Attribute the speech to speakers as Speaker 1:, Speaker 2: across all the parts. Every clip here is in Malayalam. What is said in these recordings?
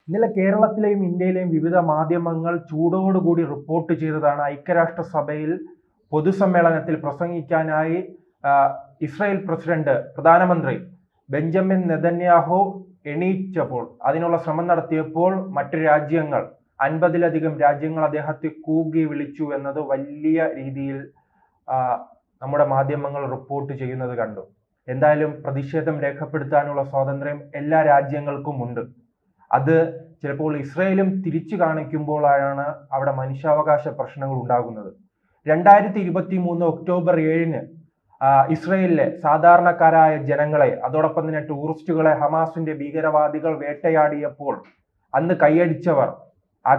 Speaker 1: ഇന്നലെ കേരളത്തിലെയും ഇന്ത്യയിലെയും വിവിധ മാധ്യമങ്ങൾ ചൂടോടുകൂടി റിപ്പോർട്ട് ചെയ്തതാണ് ഐക്യരാഷ്ട്രസഭയിൽ പൊതുസമ്മേളനത്തിൽ പ്രസംഗിക്കാനായി ഇസ്രായേൽ പ്രധാനമന്ത്രി ബെഞ്ചമിൻ നെതന്യാഹു എണീറ്റപ്പോൾ അതിനുള്ള ശ്രമം നടത്തിയപ്പോൾ മറ്റു രാജ്യങ്ങൾ 50-ലധികം രാജ്യങ്ങൾ അദ്ദേഹത്തെ കൂകി വിളിച്ചു എന്നത് വലിയ രീതിയിൽ നമ്മുടെ മാധ്യമങ്ങൾ റിപ്പോർട്ട് ചെയ്യുന്നത് കണ്ടു. എന്തായാലും പ്രതിഷേധം രേഖപ്പെടുത്താനുള്ള സ്വാതന്ത്ര്യം എല്ലാ രാജ്യങ്ങൾക്കും ഉണ്ട്. അത് ചിലപ്പോൾ ഇസ്രായേലും തിരിച്ചു കാണിക്കുമ്പോഴാണ് അവിടെ മനുഷ്യാവകാശ പ്രശ്നങ്ങൾ ഉണ്ടാകുന്നത്. 2023 ഒക്ടോബർ 7 ഇസ്രായേലിലെ സാധാരണക്കാരായ ജനങ്ങളെ അതോടൊപ്പം തന്നെ ടൂറിസ്റ്റുകളെ ഹമാസിന്റെ ഭീകരവാദികൾ വേട്ടയാടിയപ്പോൾ അന്ന്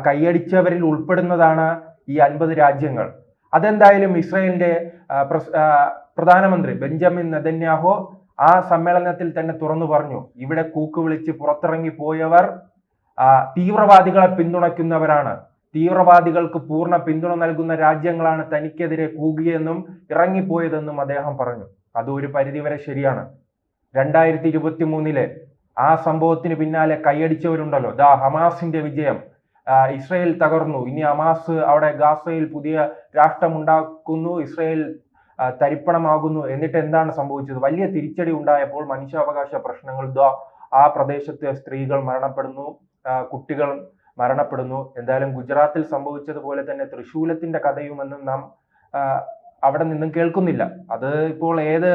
Speaker 1: കൈയടിച്ചവരിൽ ഉൾപ്പെടുന്നതാണ് ഈ 50 രാജ്യങ്ങൾ. അതെന്തായാലും ഇസ്രായേലിന്റെ പ്രധാനമന്ത്രി ബെഞ്ചമിൻ നെതന്യാഹു ആ സമ്മേളനത്തിൽ തന്നെ തുറന്നു പറഞ്ഞു, ഇവിടെ കൂക്ക് വിളിച്ച് പുറത്തിറങ്ങി പോയവർ തീവ്രവാദികളെ പിന്തുണയ്ക്കുന്നവരാണ്, തീവ്രവാദികൾക്ക് പൂർണ്ണ പിന്തുണ നൽകുന്ന രാജ്യങ്ങളാണ് തനിക്കെതിരെ കൂകിയെന്നും ഇറങ്ങിപ്പോയതെന്നും അദ്ദേഹം പറഞ്ഞു. അത് ഒരു പരിധിവരെ ശരിയാണ്. 2023 ആ സംഭവത്തിന് പിന്നാലെ കൈയടിച്ചവരുണ്ടല്ലോ, ഹമാസിന്റെ വിജയം, ഇസ്രായേൽ തകർന്നു, ഇനി ഹമാസ് അവിടെ ഗാസയിൽ പുതിയ രാഷ്ട്രമുണ്ടാക്കുന്നു, ഇസ്രായേൽ തരിപ്പണമാകുന്നു. എന്നിട്ട് എന്താണ് സംഭവിച്ചത്? വലിയ തിരിച്ചടി ഉണ്ടായപ്പോൾ മനുഷ്യാവകാശ പ്രശ്നങ്ങൾ, ആ പ്രദേശത്തെ സ്ത്രീകൾ മരണപ്പെടുന്നു, കുട്ടികൾ മരണപ്പെടുന്നു. എന്തായാലും ഗുജറാത്തിൽ സംഭവിച്ചതുപോലെ തന്നെ തൃശൂലത്തിന്റെ കഥയുമെന്നും നാം അവിടെ നിന്നും കേൾക്കുന്നില്ല. അത് ഇപ്പോൾ ഏത്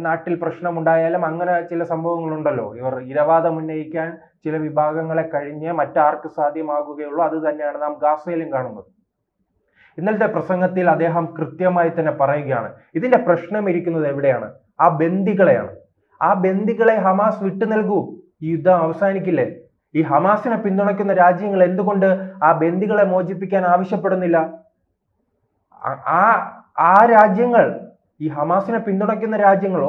Speaker 1: നാട്ടിൽ പ്രശ്നമുണ്ടായാലും അങ്ങനെ ചില സംഭവങ്ങളുണ്ടല്ലോ. ഇവർ ഇരവാദം ഉന്നയിക്കാൻ ചില വിഭാഗങ്ങളെ കഴിഞ്ഞ് മറ്റാർക്ക് സാധ്യമാകുകയുള്ളൂ. അത് തന്നെയാണ് നാം ഗാസയിലും കാണുന്നത്. ഇന്നലത്തെ പ്രസംഗത്തിൽ അദ്ദേഹം കൃത്യമായി തന്നെ പറയുകയാണ്, ഇതിന്റെ പ്രശ്നം ഇരിക്കുന്നത് എവിടെയാണ്? ആ ബന്ദികളെയാണ്. ആ ബന്ദികളെ ഹമാസ് വിട്ടു നൽകൂ, ഈ യുദ്ധം അവസാനിക്കില്ലേ? ഈ ഹമാസിനെ പിന്തുണയ്ക്കുന്ന രാജ്യങ്ങൾ എന്തുകൊണ്ട് ആ ബന്ദികളെ മോചിപ്പിക്കാൻ ആവശ്യപ്പെടുന്നില്ല? ആ രാജ്യങ്ങൾ, ഈ ഹമാസിനെ പിന്തുണയ്ക്കുന്ന രാജ്യങ്ങൾ,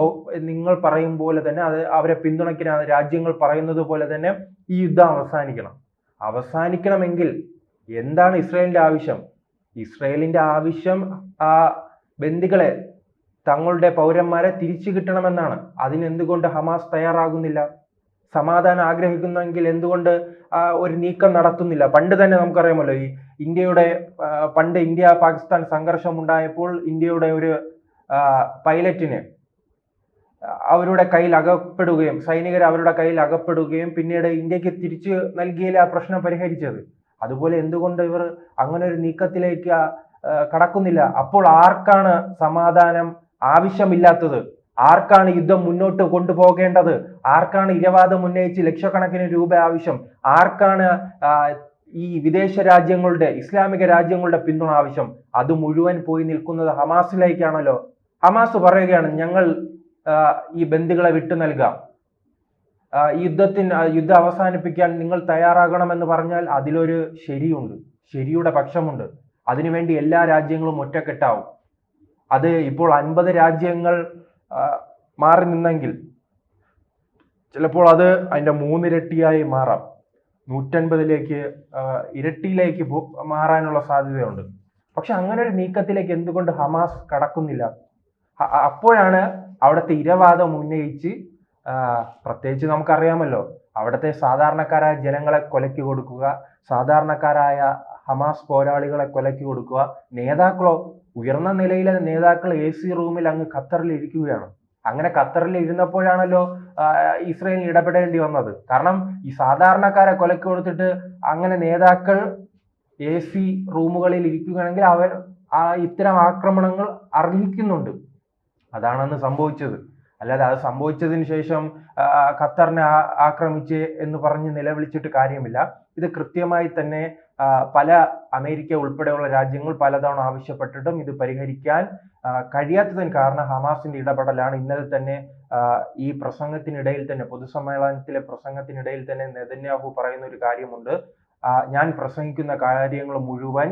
Speaker 1: നിങ്ങൾ പറയും പോലെ തന്നെ അവരെ പിന്തുണയ്ക്കുന്ന രാജ്യങ്ങൾ പറയുന്നത് പോലെ തന്നെ ഈ യുദ്ധം അവസാനിക്കണമെങ്കിൽ എന്താണ് ഇസ്രായേലിന്റെ ആവശ്യം? ഇസ്രായേലിന്റെ ആവശ്യം ആ ബന്ദികളെ, തങ്ങളുടെ പൗരന്മാരെ തിരിച്ചു കിട്ടണമെന്നാണ്. അതിനെന്തുകൊണ്ട് ഹമാസ് തയ്യാറാകുന്നില്ല? സമാധാനം ആഗ്രഹിക്കുന്നെങ്കിൽ എന്തുകൊണ്ട് ഒരു നീക്കം നടത്തുന്നില്ല? പണ്ട് തന്നെ നമുക്കറിയാമല്ലോ, ഈ പണ്ട് ഇന്ത്യ പാകിസ്ഥാൻ സംഘർഷം ഉണ്ടായപ്പോൾ ഇന്ത്യയുടെ ഒരു പൈലറ്റിന് അവരുടെ കയ്യിൽ അകപ്പെടുകയും സൈനികർ അവരുടെ കയ്യിൽ അകപ്പെടുകയും പിന്നീട് ഇന്ത്യക്ക് തിരിച്ചു നൽകിയാലേ ആ പ്രശ്നം പരിഹരിച്ചത്. അതുപോലെ എന്തുകൊണ്ട് ഇവർ അങ്ങനെ ഒരു നീക്കത്തിലേക്ക് കടക്കുന്നില്ല? അപ്പോൾ ആർക്കാണ് സമാധാനം ആവശ്യമില്ലാത്തത്? ആർക്കാണ് യുദ്ധം മുന്നോട്ട് കൊണ്ടുപോകേണ്ടത്? ആർക്കാണ് ഇരവാദം ഉന്നയിച്ച് ലക്ഷക്കണക്കിന് രൂപ ആവശ്യം? ആർക്കാണ് ഈ വിദേശ രാജ്യങ്ങളുടെ, ഇസ്ലാമിക രാജ്യങ്ങളുടെ പിന്തുണ ആവശ്യം? അത് മുഴുവൻ പോയി നിൽക്കുന്നത് ഹമാസിലേക്കാണല്ലോ. ഹമാസ് പറയുകയാണ്, ഞങ്ങൾ ഈ ബന്ദികളെ വിട്ടു നൽകാം, യുദ്ധം അവസാനിപ്പിക്കാൻ നിങ്ങൾ തയ്യാറാകണമെന്ന് പറഞ്ഞാൽ അതിലൊരു ശരിയുണ്ട്, ശരിയുടെ പക്ഷമുണ്ട്. അതിനുവേണ്ടി എല്ലാ രാജ്യങ്ങളും ഒറ്റക്കെട്ടാവും. അത് ഇപ്പോൾ 50 രാജ്യങ്ങൾ മാറി നിന്നെങ്കിൽ ചിലപ്പോൾ അത് അതിന്റെ 3 ഇരട്ടിയായി മാറാം, 150 ഇരട്ടിയിലേക്ക് മാറാനുള്ള സാധ്യതയുണ്ട്. പക്ഷെ അങ്ങനെ ഒരു നീക്കത്തിലേക്ക് എന്തുകൊണ്ട് ഹമാസ് കടക്കുന്നില്ല? അപ്പോഴാണ് അവിടുത്തെ ഇരവാദം ഉന്നയിച്ച്, പ്രത്യേകിച്ച് നമുക്കറിയാമല്ലോ, അവിടുത്തെ സാധാരണക്കാരായ ജനങ്ങളെ കൊലയ്ക്ക് കൊടുക്കുക, സാധാരണക്കാരായ ഹമാസ് പോരാളികളെ കൊലയ്ക്ക് കൊടുക്കുക, നേതാക്കളോ, ഉയർന്ന നിലയിലെ നേതാക്കൾ AC റൂമിൽ അങ്ങ് ഖത്തറിൽ ഇരിക്കുകയാണ്. അങ്ങനെ ഖത്തറിൽ ഇരുന്നപ്പോഴാണല്ലോ ഇസ്രായേലിന് ഇടപെടേണ്ടി വന്നത്. കാരണം ഈ സാധാരണക്കാരെ കൊലയ്ക്ക് കൊടുത്തിട്ട് അങ്ങനെ നേതാക്കൾ AC റൂമുകളിൽ ഇരിക്കുകയാണെങ്കിൽ അവർ ഇത്തരം ആക്രമണങ്ങൾ അർഹിക്കുന്നുണ്ട്. അതാണെന്ന് സംഭവിച്ചത്. അല്ലാതെ അത് സംഭവിച്ചതിന് ശേഷം ഖത്തറിനെ ആക്രമിച്ച് എന്ന് പറഞ്ഞ് നിലവിളിച്ചിട്ട് കാര്യമില്ല. ഇത് കൃത്യമായി തന്നെ അമേരിക്ക ഉൾപ്പെടെയുള്ള രാജ്യങ്ങൾ പലതവണ ആവശ്യപ്പെട്ടിട്ടും ഇത് പരിഹരിക്കാൻ കഴിയാത്തതിന് കാരണം ഹമാസിന്റെ ഇടപെടലാണ്. ഇന്നലെ തന്നെ ഈ പ്രസംഗത്തിനിടയിൽ തന്നെ, പൊതുസമ്മേളനത്തിലെ പ്രസംഗത്തിനിടയിൽ തന്നെ നെതന്യാഹു പറയുന്ന ഒരു കാര്യമുണ്ട്, ഞാൻ പ്രസംഗിക്കുന്ന കാര്യങ്ങൾ മുഴുവൻ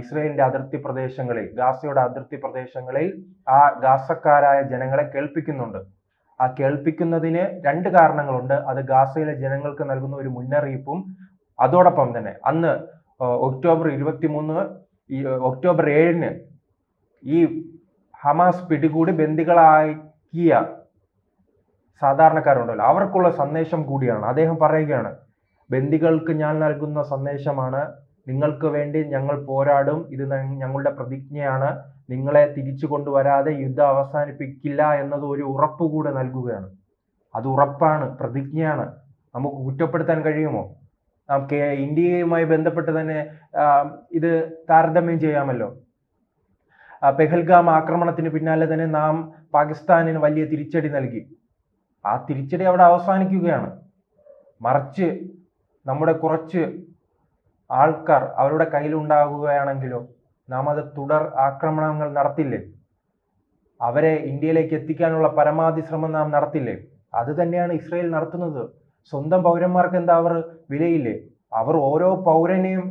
Speaker 1: ഇസ്രായേലിന്റെ അതിർത്തി പ്രദേശങ്ങളിൽ, ഗാസയുടെ അതിർത്തി പ്രദേശങ്ങളിൽ ആ ഗാസക്കാരായ ജനങ്ങളെ കേൾപ്പിക്കുന്നുണ്ട്. ആ കേൾപ്പിക്കുന്നതിന് 2 കാരണങ്ങളുണ്ട്. അത് ഗാസയിലെ ജനങ്ങൾക്ക് നൽകുന്ന ഒരു മുന്നറിയിപ്പും അതോടൊപ്പം തന്നെ അന്ന് ഒക്ടോബർ 7 ഈ ഹമാസ് പിടികൂടി ബന്ദികളാക്കിയ സാധാരണക്കാരുണ്ടല്ലോ, അവർക്കുള്ള സന്ദേശം കൂടിയാണ്. അദ്ദേഹം പറയുകയാണ്, ബന്ദികൾക്ക് ഞാൻ നൽകുന്ന സന്ദേശമാണ്, നിങ്ങൾക്ക് വേണ്ടി ഞങ്ങൾ പോരാടും, ഇത് ഞങ്ങളുടെ പ്രതിജ്ഞയാണ്, നിങ്ങളെ തിരിച്ചു കൊണ്ടുവരാതെ യുദ്ധം അവസാനിപ്പിക്കില്ല എന്നത് ഒരു ഉറപ്പ് കൂടെ നൽകുകയാണ്. അത് ഉറപ്പാണ്, പ്രതിജ്ഞയാണ്. നമുക്ക് കുറ്റപ്പെടുത്താൻ കഴിയുമോ? നമുക്ക് ഇന്ത്യയുമായി ബന്ധപ്പെട്ട് തന്നെ ഇത് താരതമ്യം ചെയ്യാമല്ലോ. പെഹൽഗാം ആക്രമണത്തിന് പിന്നാലെ തന്നെ നാം പാകിസ്ഥാനിന് വലിയ തിരിച്ചടി നൽകി. ആ തിരിച്ചടി അവിടെ അവസാനിക്കുകയാണ്. മറിച്ച് നമ്മുടെ കുറച്ച് ആൾക്കാർ അവരുടെ കയ്യിലുണ്ടാകുകയാണെങ്കിലോ നാം അത് തുടർ ആക്രമണങ്ങൾ നടത്തില്ലേ? അവരെ ഇന്ത്യയിലേക്ക് എത്തിക്കാനുള്ള പരമാവധി ശ്രമം നാം നടത്തില്ലേ? അത് തന്നെയാണ് ഇസ്രയേൽ നടത്തുന്നത്. സ്വന്തം പൗരന്മാർക്ക് എന്താ അവർ വിലയില്ലേ? അവർ ഓരോ പൗരനെയും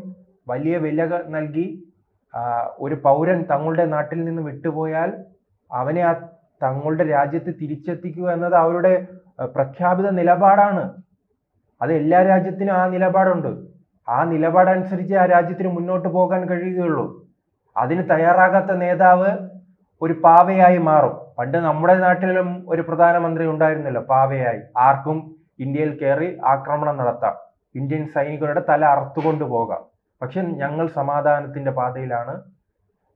Speaker 1: വലിയ വില നൽകി. ഒരു പൗരൻ തങ്ങളുടെ നാട്ടിൽ നിന്ന് വിട്ടുപോയാൽ അവനെ തങ്ങളുടെ രാജ്യത്ത് തിരിച്ചെത്തിക്കുക എന്നത് അവരുടെ പ്രഖ്യാപിത നിലപാടാണ്. അത് എല്ലാ രാജ്യത്തിനും ആ നിലപാടുണ്ട്. ആ നിലപാടനുസരിച്ച് ആ രാജ്യത്തിന് മുന്നോട്ട് പോകാൻ കഴിയുകയുള്ളൂ. അതിന് തയ്യാറാകാത്ത നേതാവ് ഒരു പാവയായി മാറും. പണ്ട് നമ്മുടെ നാട്ടിലും ഒരു പ്രധാനമന്ത്രി ഉണ്ടായിരുന്നല്ലോ, പാവയായി. ആർക്കും ഇന്ത്യയിൽ കയറി ആക്രമണം നടത്താം, ഇന്ത്യൻ സൈനികരുടെ തല അറുത്തുകൊണ്ട് പോകാം. പക്ഷെ ഞങ്ങൾ സമാധാനത്തിന്റെ പാതയിലാണ്,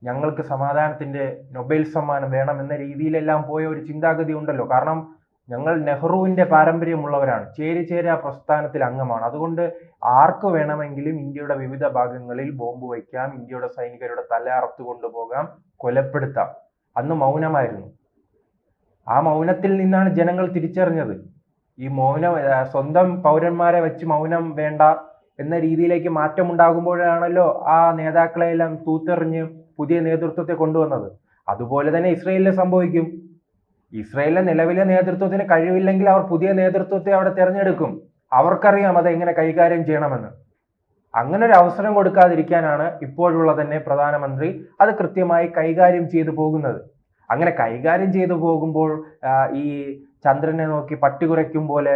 Speaker 1: ഞങ്ങൾക്ക് സമാധാനത്തിന്റെ നൊബേൽ സമ്മാനം വേണം എന്ന രീതിയിലെല്ലാം പോയ ഒരു ചിന്താഗതി ഉണ്ടല്ലോ. കാരണം ഞങ്ങൾ നെഹ്റുവിന്റെ പാരമ്പര്യമുള്ളവരാണ്, ചേരിചേരാ പ്രസ്ഥാനത്തിൽ അംഗമാണ്. അതുകൊണ്ട് ആർക്ക് വേണമെങ്കിലും ഇന്ത്യയുടെ വിവിധ ഭാഗങ്ങളിൽ ബോംബ് വയ്ക്കാം, ഇന്ത്യയുടെ സൈനികരുടെ തല അറുത്തു കൊണ്ടുപോകാം, കൊലപ്പെടുത്താം. അന്ന് മൗനമായിരുന്നു. ആ മൗനത്തിൽ നിന്നാണ് ജനങ്ങൾ തിരിച്ചറിഞ്ഞത്. ഈ മൗനം സ്വന്തം പൗരന്മാരെ വെച്ച് മൗനം വേണ്ട എന്ന രീതിയിലേക്ക് മാറ്റമുണ്ടാകുമ്പോഴാണല്ലോ ആ നേതാക്കളെയെല്ലാം തൂത്തെറിഞ്ഞ് പുതിയ നേതൃത്വത്തെ കൊണ്ടുവന്നത്. അതുപോലെ തന്നെ ഇസ്രയേലിൽ സംഭവിക്കും. ഇസ്രയേലിലെ നിലവിലെ നേതൃത്വത്തിന് കഴിവില്ലെങ്കിൽ അവർ പുതിയ നേതൃത്വത്തെ അവിടെ തിരഞ്ഞെടുക്കും. അവർക്കറിയാം അത് എങ്ങനെ കൈകാര്യം ചെയ്യണമെന്ന്. അങ്ങനെ ഒരു അവസരം കൊടുക്കാതിരിക്കാനാണ് ഇപ്പോഴുള്ള തന്നെ പ്രധാനമന്ത്രി അത് കൃത്യമായി കൈകാര്യം ചെയ്തു പോകുന്നത്. അങ്ങനെ കൈകാര്യം ചെയ്തു പോകുമ്പോൾ ഈ ചന്ദ്രനെ നോക്കി പട്ടി കുരയ്ക്കും പോലെ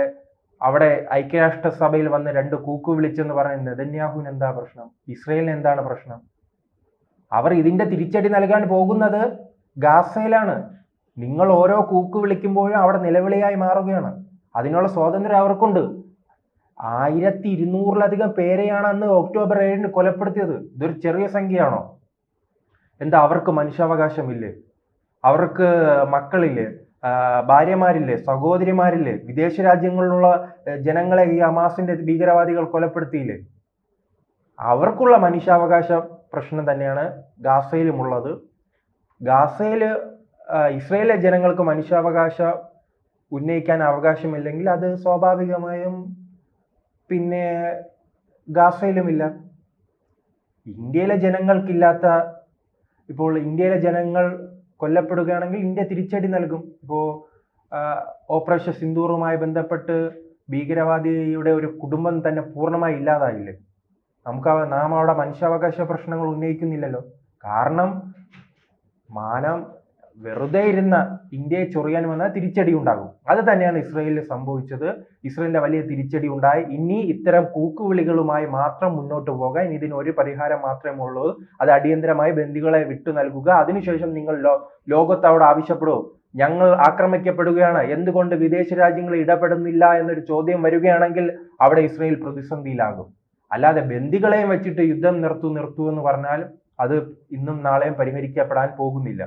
Speaker 1: അവിടെ ഐക്യരാഷ്ട്രസഭയിൽ വന്ന് 2 കൂക്കു വിളിച്ചെന്ന് പറഞ്ഞ നെതന്യാഹുവിന് എന്താ പ്രശ്നം? ഇസ്രയേലിന് എന്താണ് പ്രശ്നം? അവർ ഇതിന്റെ തിരിച്ചടി നൽകാൻ പോകുന്നത് ഗാസയിലാണ്. നിങ്ങൾ ഓരോ കൂക്കു വിളിക്കുമ്പോഴും അവിടെ നിലവിളിയായി മാറുകയാണ്. അതിനുള്ള സ്വാതന്ത്ര്യം അവർക്കുണ്ട്. 1200-ലധികം പേരെയാണ് അന്ന് ഒക്ടോബർ 7-ന് കൊലപ്പെടുത്തിയത്. ഇതൊരു ചെറിയ സംഖ്യയാണോ? എന്താ അവർക്ക് മനുഷ്യാവകാശമില്ലേ? അവർക്ക് മക്കളില്ലേ? ഭാര്യമാരില്ലേ? സഹോദരിമാരില്ലേ? വിദേശ രാജ്യങ്ങളിലുള്ള ജനങ്ങളെ ഈ ഹമാസിന്റെ ഭീകരവാദികൾ കൊലപ്പെടുത്തിയില്ലേ? അവർക്കുള്ള മനുഷ്യാവകാശ പ്രശ്നം തന്നെയാണ് ഗാസയിലുമുള്ളത്. ഗാസയില് ഇസ്രയേലിലെ ജനങ്ങൾക്ക് മനുഷ്യാവകാശം ഉന്നയിക്കാൻ അവകാശമില്ലെങ്കിൽ അത് സ്വാഭാവികമായും പിന്നെ ഗാസയിലുമില്ല. ഇന്ത്യയിലെ ജനങ്ങൾക്കില്ലാത്ത, ഇപ്പോൾ ഇന്ത്യയിലെ ജനങ്ങൾ കൊല്ലപ്പെടുകയാണെങ്കിൽ ഇന്ത്യ തിരിച്ചടി നൽകും. ഇപ്പോൾ ഓപ്പറേഷൻ സിന്ദൂറുമായി ബന്ധപ്പെട്ട് ഭീകരവാദിയുടെ ഒരു കുടുംബം തന്നെ പൂർണ്ണമായി ഇല്ലാതായില്ലേ? നാം അവിടെ മനുഷ്യാവകാശ പ്രശ്നങ്ങൾ ഉന്നയിക്കുന്നില്ലല്ലോ. കാരണം വെറുതെ ഇരുന്ന ഇന്ത്യയെ ചൊറിയാൻ വന്നാൽ തിരിച്ചടി ഉണ്ടാകും. അത് തന്നെയാണ് ഇസ്രയേലിൽ സംഭവിച്ചത്. ഇസ്രയേലിന്റെ വലിയ തിരിച്ചടി ഉണ്ടായി. ഇനി ഇത്തരം കൂക്കുവിളികളുമായി മാത്രം മുന്നോട്ട് പോകാൻ ഇതിന് ഒരു പരിഹാരം മാത്രമേ ഉള്ളൂ. അത് അടിയന്തരമായി ബന്ദികളെ വിട്ടു നൽകുക. അതിനുശേഷം നിങ്ങൾ ലോകത്തോട് ആവശ്യപ്പെടുമോ, ഞങ്ങൾ ആക്രമിക്കപ്പെടുകയാണ്, എന്തുകൊണ്ട് വിദേശ രാജ്യങ്ങൾ ഇടപെടുന്നില്ല എന്നൊരു ചോദ്യം വരികയാണെങ്കിൽ അവിടെ ഇസ്രയേൽ പ്രതിസന്ധിയിലാകും. അല്ലാതെ ബന്ദികളെയും വെച്ചിട്ട് യുദ്ധം നിർത്തൂ എന്ന് പറഞ്ഞാൽ അത് ഇന്നും നാളെയും പരിഹരിക്കപ്പെടാൻ പോകുന്നില്ല.